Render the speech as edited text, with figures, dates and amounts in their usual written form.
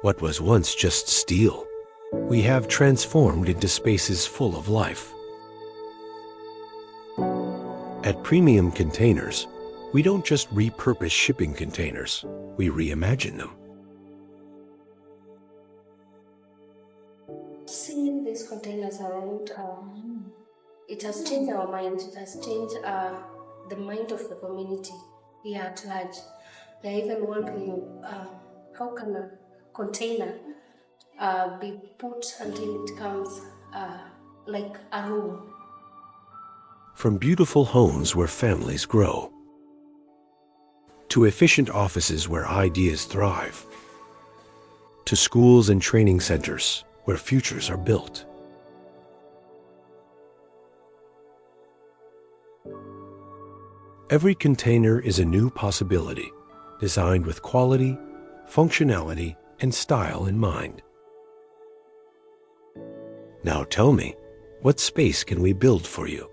What was once just steel, we have transformed into spaces full of life. At Premium Containers, we don't just repurpose shipping containers, we reimagine them. Seeing these containers around, it has changed our mind. It has changed the mind of the community here at large. They're even wondering how can a container be put until it comes like a room. From beautiful homes where families grow, to efficient offices where ideas thrive, to schools and training centers where futures are built. Every container is a new possibility, designed with quality, functionality, and style in mind. Now tell me, what space can we build for you?